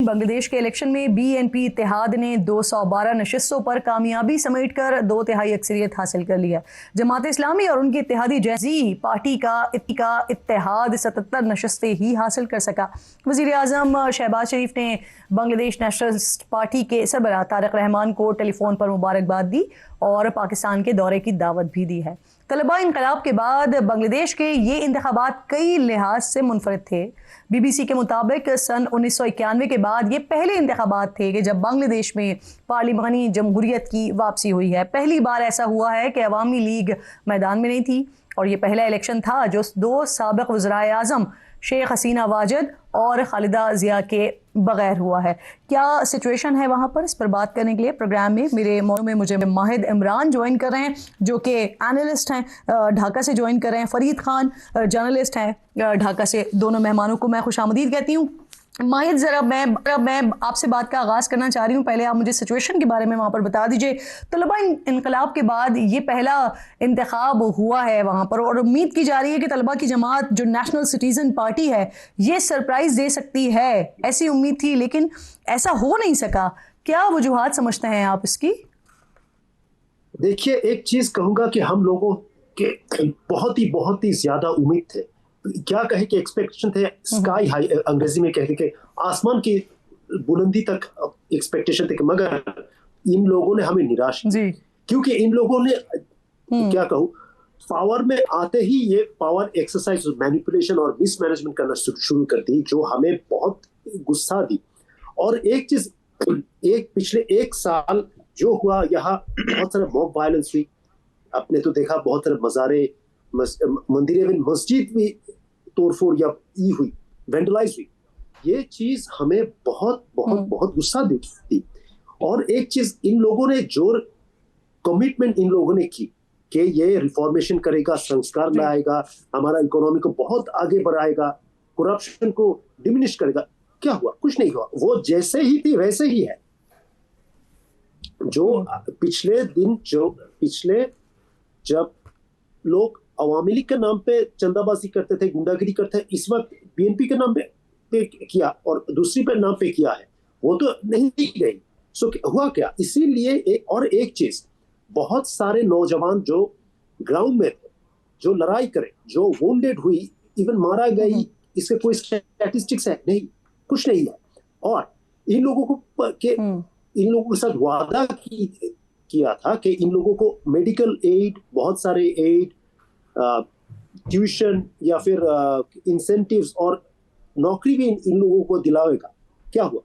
बांग्लादेश के इलेक्शन में बीएनपी इत्तेहाद ने 212 नशिस्तों पर कामयाबी समेटकर 2/3 अक्सरियत हासिल कर लिया। जमात इस्लामी और उनकी इत्तेहादी जैसी पार्टी का इत्तेहाद 77 नशिस्तें ही हासिल कर सका। वज़ीर आज़म शहबाज शरीफ ने बांग्लादेश नेशनलिस्ट पार्टी के सरबराह तारिक रहमान को टेलीफोन पर मुबारकबाद दी और पाकिस्तान के दौरे की दावत भी दी है। तलबा इनकलाब के बाद बांग्लादेश के ये इंतखाबात कई लिहाज से मुनफरिद थे। BBC के मुताबिक सन 1991 के बाद ये पहले इंतखाबात थे कि जब बांग्लादेश में पार्लिमानी जमहूरियत की वापसी हुई है। पहली बार ऐसा हुआ है कि अवामी लीग मैदान में नहीं थी और ये पहला इलेक्शन था जो 2 साबिक़ वज़राए आज़म शेख हसीना वाजिद और खालिदा जिया के बगैर हुआ है। क्या सिचुएशन है वहाँ पर, इस पर बात करने के लिए प्रोग्राम में मेरे मौजूद में मुझे माहिद इमरान ज्वाइन कर रहे हैं जो कि एनालिस्ट हैं, ढाका से ज्वाइन कर रहे हैं। फरीद खान जर्नलिस्ट हैं ढाका से। दोनों मेहमानों को मैं खुशामदीद कहती हूँ। माहिद, ज़रा मैं आपसे बात का आगाज़ करना चाह रही हूँ। पहले आप मुझे सिचुएशन के बारे में वहाँ पर बता दीजिए। तलबा इनकलाब के बाद ये पहला इंतखाब हुआ है वहाँ पर और उम्मीद की जा रही है कि तलबा की जमात जो नेशनल सिटीज़न पार्टी है ये सरप्राइज़ दे सकती है, ऐसी उम्मीद थी, लेकिन ऐसा हो नहीं सका। क्या वजूहात समझते हैं आप इसकी? देखिए, एक चीज़ कहूँगा कि हम लोगों के बहुत ही ज़्यादा उम्मीद थे। क्या कहे कि एक्सपेक्टेशन थे स्काई हाई, अंग्रेजी में कहते कि आसमान की बुलंदी तक एक्सपेक्टेशन थे, मगर इन लोगों ने हमें निराश किया। क्योंकि इन लोगों ने क्या कहूँ, पावर में आते ही ये पावर एक्सरसाइज, मैनिपुलेशन और मिसमैनेजमेंट करना शुरू कर दी, जो हमें बहुत गुस्सा दी। और एक चीज, पिछले 1 साल जो हुआ, यहाँ बहुत सारा मॉब वायलेंस हुई। आपने तो देखा, बहुत सारे मज़ारे, मंदिरें, मस्जिद भी तोड़फोड़ या हुई, वेंडलाइज हुई। ये चीज हमें बहुत गुस्सा दी। और एक चीज, इन लोगों ने जो कमिटमेंट इन लोगों ने की कि ये रिफॉर्मेशन करेगा, संस्कार लाएगा, हमारा इकोनॉमी को बहुत आगे बढ़ाएगा, करप्शन को डिमिनिश करेगा, क्या हुआ? कुछ नहीं हुआ। वो जैसे ही थी वैसे ही है। जो पिछले जब लोग अवामी लीग के नाम पे चंदाबाजी करते थे, गुंडागिरी करते थे, इस वक्त बीएनपी के नाम पे किया और दूसरी पे नाम पे किया है, वो तो नहीं गई। सो हुआ क्या? इसीलिए एक चीज, बहुत सारे नौजवान जो ग्राउंड में थे, जो लड़ाई करे, जो वुंडेड हुई, इवन मारा गई, इसके कोई स्टैटिस्टिक्स है? नहीं, कुछ नहीं है। और इन लोगों के साथ वादा किया था कि इन लोगों को मेडिकल एड, बहुत सारे एड, ट्यूशन या फिर इंसेंटिव्स और नौकरी भी इन लोगों को दिलाएगा। क्या हुआ?